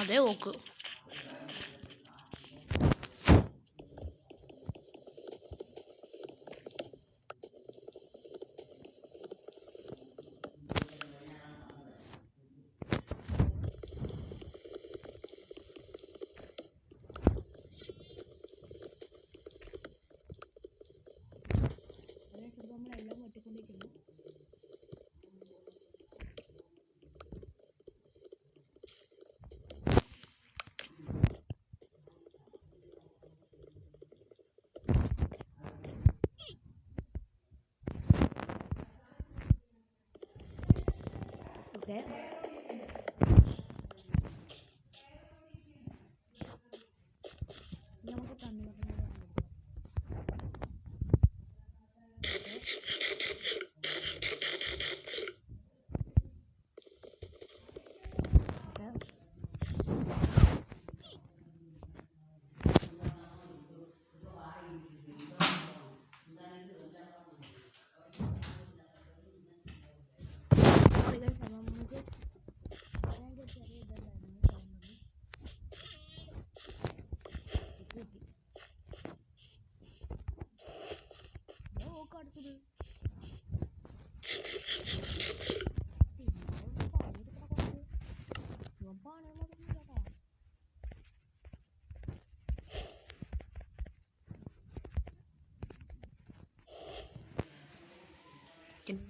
അതേ ഓക്ക് നമ്മളെല്ലാം വെട്ടിക്കൊണ്ടിരിക്കുന്നു. ഓക്കെ നമുക്ക് തണ്ണിമത്തൻ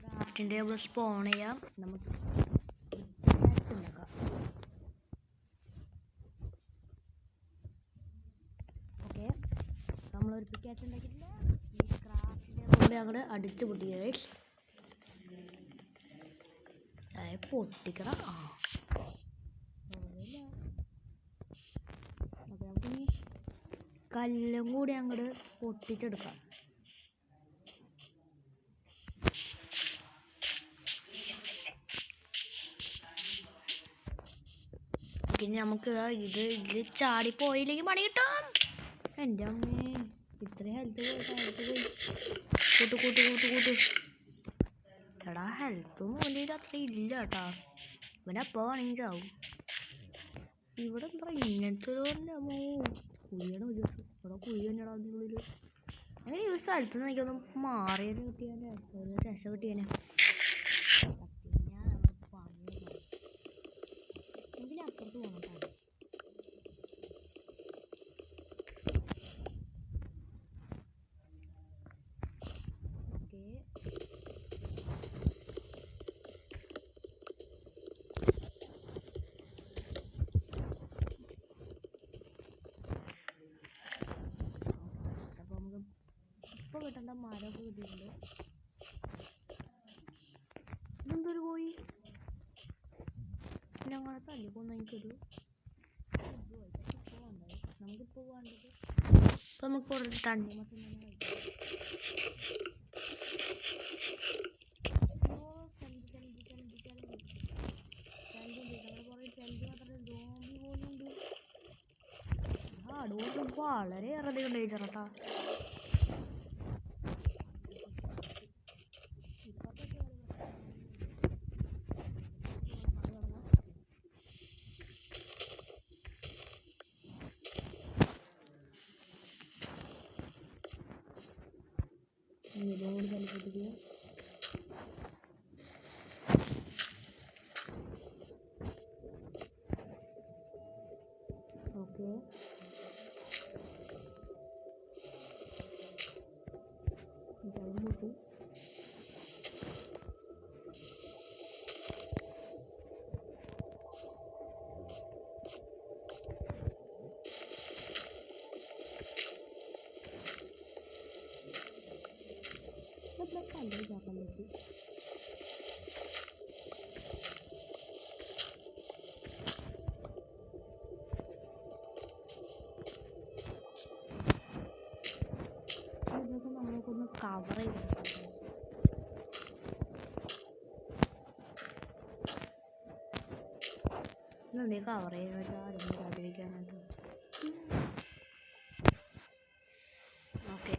ക്രാഫ്റ്റിംഗ് ടേബിൾ സ്പോൺ ചെയ്യാം. നമുക്ക് ഉണ്ടാക്കാം. ഓക്കെ നമ്മളൊരു പിക്കാച്ച് ഉണ്ടാക്കിയിട്ടില്ല. ഈ ക്രാഫ്റ്റിംഗ് ടേബിൾ അങ്ങോട്ട് അടിച്ചു പൊട്ടിയത് പൊട്ടിക്കണം. ഓക്കെ നമുക്ക് ഈ കല്ലും കൂടി അങ്ങോട്ട് പൊട്ടിച്ചെടുക്കാം. ഇനി നമുക്ക് ഇത് ചാടിപ്പോയില്ലെങ്കിൽ പണി കിട്ടും. എൻ്റെ അമ്മേ ഇത്രയും ഹെൽത്ത് പോയി. എടാ ഹെൽത്തും വലിയ അത്ര ഇല്ല കേട്ടാ. ഇവനെപ്പോൾ വേണമെങ്കിൽ ചാവും. ഇവിടെ എന്താ ഇങ്ങനത്തെ കുഴിയാണ് വിചാരിച്ചു. ഇവിടെ കുഴി തന്നെയാടാ അതിനുള്ളിൽ. അങ്ങനെ ഈ ഒരു സ്ഥലത്ത് നിന്ന് എനിക്കൊന്നും മാറിയത് കിട്ടിയാലേ ഒരു രക്ഷ കിട്ടിയാലേ. അപ്പുറത്ത് പോകണം കേട്ടോ. അപ്പോൾ നമുക്ക് ഇപ്പോൾ കിട്ടേണ്ട മരമൊക്കെ കിട്ടിയിട്ടുണ്ട്. ഇതെന്തൊരു കോഴി ഞങ്ങളെ തല്ലിക്കൊന്ന് എനിക്കൊരു നമുക്കിപ്പോൾ വേണ്ടത് ഇപ്പം നമുക്ക് കുറച്ച് തണ്ണിമത്തൻ തന്നെ കഴിക്കാം. അടൂർ വളരെ അധികം ഡേഞ്ചർ കേട്ടോ. ഇതോട് തല്ലിപ്പൊട്ടിക്കുക. ഓക്കെ മൂട്ടി കല്ല് ചാക്കാൻ പറ്റി. നമ്മളൊന്ന് കവർ ചെയ്ത് നീ കവർ ചെയ്യുന്ന ആരും വരാതിരിക്കാനായിട്ട്. ഓക്കെ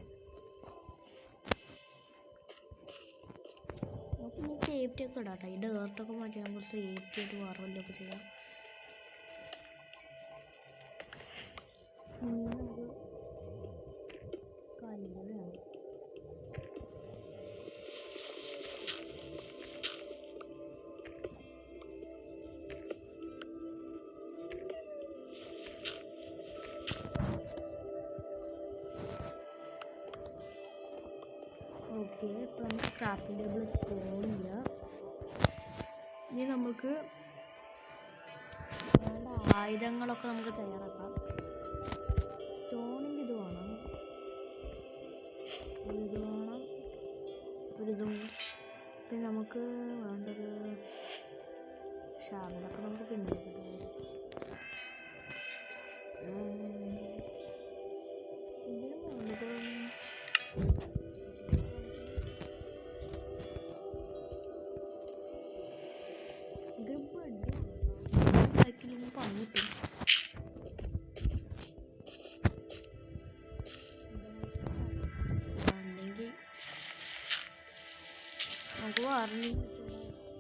നമുക്ക് സേഫ്റ്റി ഒക്കെ ഇടാട്ടോ. ഈ ഡേർട്ടൊക്കെ മാറ്റി നമുക്ക് സേഫ്റ്റി ആയിട്ട് വേറെ വല്ലതൊക്കെ ചെയ്യാം. ക്രാഫ്റ്റിംഗ് ടേബിൾ തോന്നില്ല. ഇനി നമുക്ക് വേണ്ട ആയുധങ്ങളൊക്കെ നമുക്ക് തയ്യാറാക്കാം. സ്റ്റോണിൻ്റെ ഇത് വേണം, ഇത് വേണം, ഒരിതും. പിന്നെ നമുക്ക് വേണ്ടത് ഷാബിലൊക്കെ നമുക്ക് പിന്നെ ഇതിനും വേണ്ടത് ബൈക്കിലൊന്നും പറഞ്ഞിട്ടില്ല. ഉണ്ടെങ്കിൽ നമുക്ക് വാറണ്ടി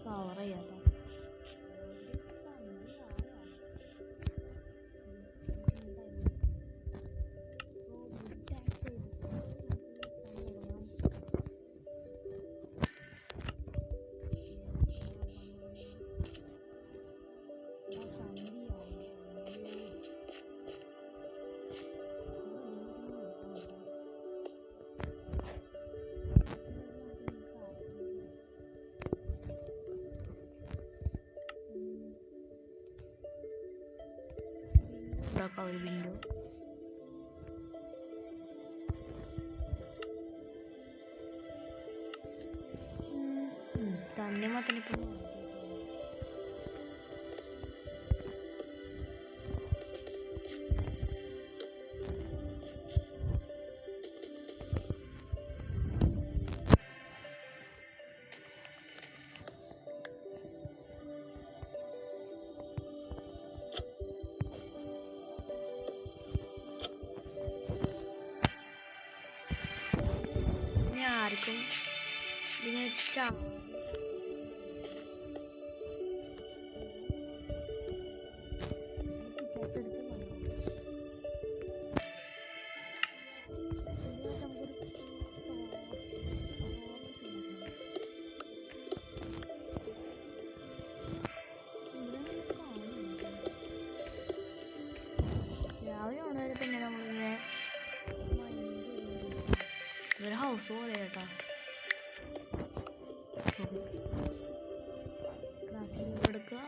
കവർ ചെയ്യാം. ഒരു വിൻഡോ തന്നെ മാത്രം ഇപ്പം ആർക്കും ഇതിനെ വെച്ചാ രാവിലെ ഉണരെ പിന്നെ നമ്മളിങ്ങനെ ഒരു ഹൗസ് പോലെ കേട്ടോ. എടുക്കുക,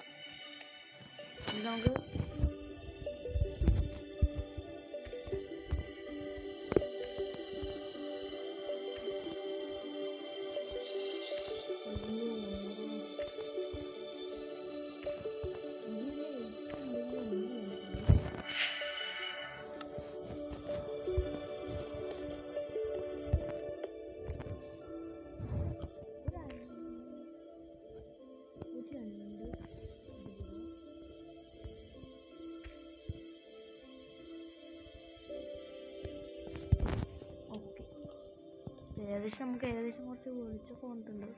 നമുക്ക് ഏകദേശം കുറച്ച് വെളിച്ചൊക്കെ വന്നിട്ടുണ്ട്.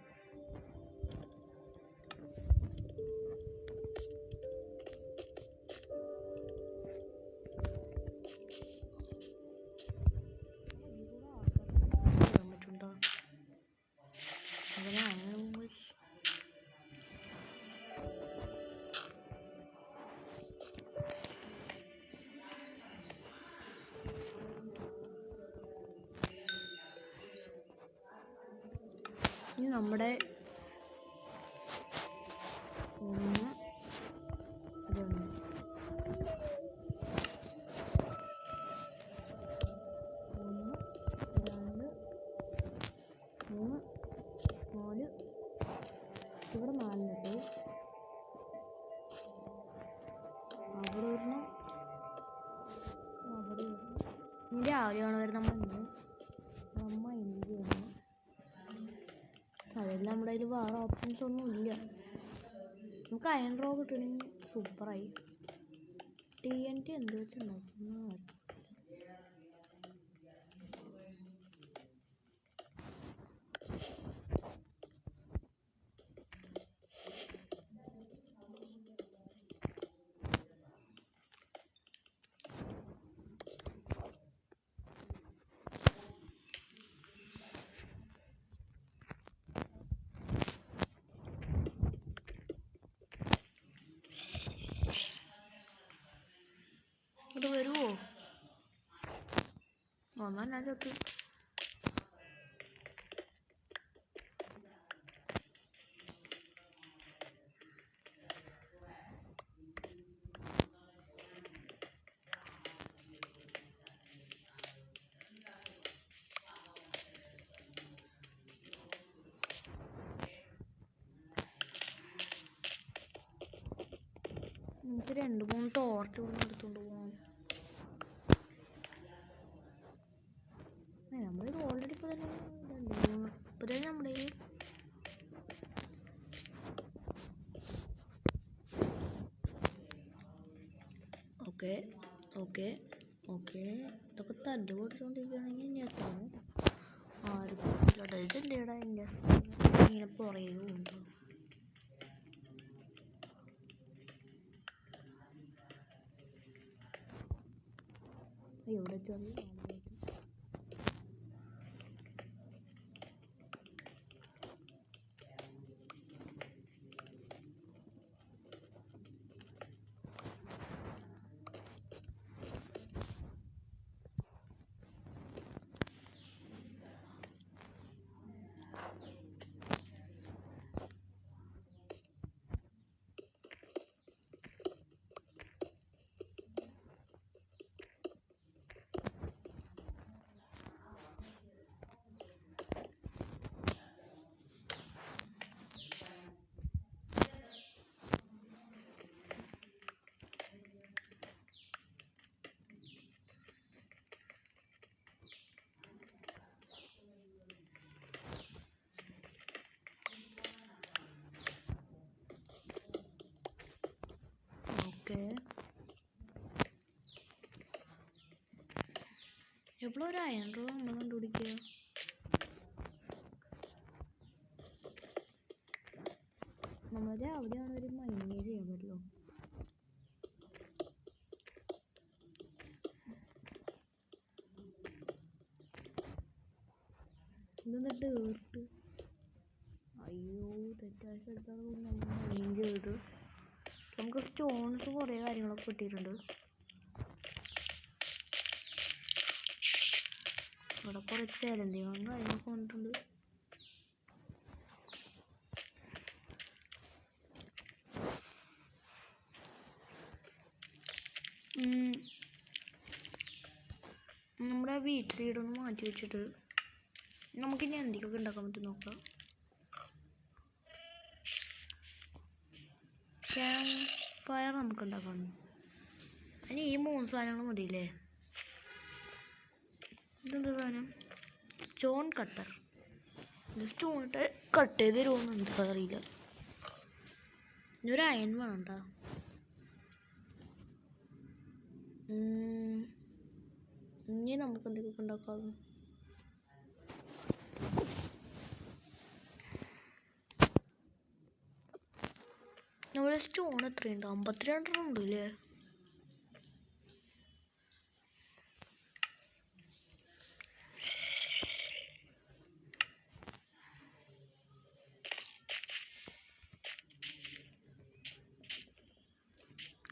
ഇനി നമ്മുടെ ഒന്ന് ഇതൊന്ന് ഒന്ന് രണ്ട് മൂന്ന് നാല്, ഇവിടെ നാലിനത്, അവിടെ ഒരെണ്ണം, അവിടെ ഒരെണ്ണം. ഇതിൻ്റെ ആവശ്യമാണ് വരുന്നത് നമ്മൾ എന്ത് ചെയ്യണം. അതെല്ലാം നമ്മുടെ കയ്യിൽ വേറെ ഓപ്ഷൻസ് ഒന്നും ഇല്ല. നമുക്ക് അയൺ റോ കിട്ടണമെങ്കിൽ സൂപ്പറായി. TNT എന്ത് വെച്ചുണ്ടാക്കുന്നു. ഇങ്ങോട്ട് വരുമോ? വന്നാൽ ഞാൻ ചത്തു. നമുക്ക് 2-3 ടോർച്ച് കൊണ്ട് എടുത്തുകൊണ്ട് പോകാം. നമ്മളിത് ഓൾറെഡി ഇപ്പോൾ തന്നെ 2-3 നമ്മുടെ ഓക്കെ ഓക്കെ ഓക്കെ. ഇതൊക്കെ തല്ല് കൊടുത്തുകൊണ്ടിരിക്കുകയാണെങ്കിൽ ഇനി എത്രയാണ് ആർക്കും ഇതെന്താ എൻ്റെ ഇങ്ങനെ പുറകെ ഉണ്ട്. എവിടെ ചെറിയ എപ്പോഴും ഒരു അയൺ റോ നമ്മൾ കണ്ടുപിടിക്കുക. നമ്മൾ അവിടെയാണ് ഒരു മൈനിങ് ചെയ്യാൻ പറ്റുള്ളൂ. ഇതെന്നിട്ട് ഏർട്ട് അയ്യോ തെറ്റാഴ്ച എടുത്താണ് നമ്മൾ മൈനിങ് ചെയ്തത്. നമുക്ക് സ്റ്റോൺസ് കുറേ കാര്യങ്ങളൊക്കെ കിട്ടിയിട്ടുണ്ട്. ഇവിടെ കുറച്ച് എലന്തികളും കാര്യങ്ങളൊക്കെ വന്നിട്ടുണ്ട്. നമ്മുടെ വീട്ടിലിടൊന്ന് മാറ്റി വെച്ചിട്ട് നമുക്കിനി എന്തൊക്കെ ഉണ്ടാക്കാൻ പറ്റും നോക്കാം. ക്യാമ്പ് ഫയർ നമുക്ക് ഉണ്ടാക്കണം. അതിന് ഈ 3 സാധനങ്ങൾ മതിയില്ലേ? ഇതെന്താ സാധനം? Stone cutter. ഇത് സ്റ്റോണിട്ട് കട്ട് ചെയ്ത് തരുമോന്ന് എന്താ അറിയില്ല. ഇതൊരു അയൺ വേണ്ട. ഇനി നമുക്ക് എന്തൊക്കെ ഉണ്ടാക്കാം. നമ്മുടെ സ്റ്റോൺ എത്രയുണ്ട്? 52 ഉണ്ട് അല്ലേ?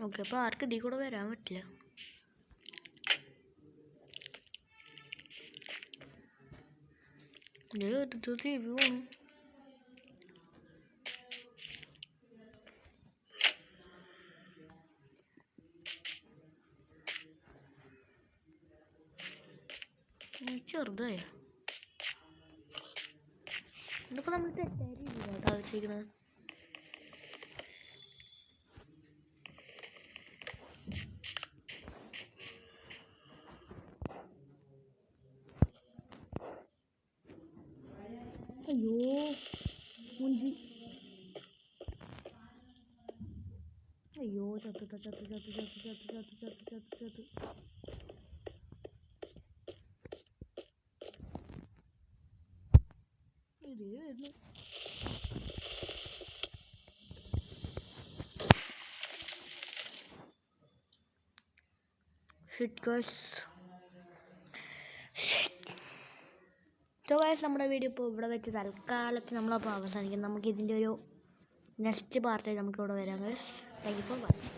ഓക്കെ, അപ്പോൾ ആർക്ക് ഇതിൽ കൂടെ വരാൻ പറ്റില്ല. ഇത് റിവ്യൂ ആണ്. ചെറുതായ ഇതൊക്കെ നമ്മൾ തെറ്റായ രീതിയിലാണ് ആവശ്യിക്കുന്നത്. അയ്യോ മുഞ്ചി. അയ്യോ ചത്ത് ചത്ത് ചത്ത് ചത്ത് ചത്ത് ചത്ത് ചത്ത് ചത്ത് ചത്ത് ചത്ത്. ഇതായിരുന്നു നമ്മുടെ വീഡിയോ ഇപ്പോൾ ഇവിടെ വെച്ച് തൽക്കാലത്ത് നമ്മളപ്പോൾ അവസാനിക്കും. നമുക്ക് ഇതിൻ്റെ ഒരു നെക്സ്റ്റ് പാർട്ടിൽ നമുക്കിവിടെ വരാം. Thank you for watching.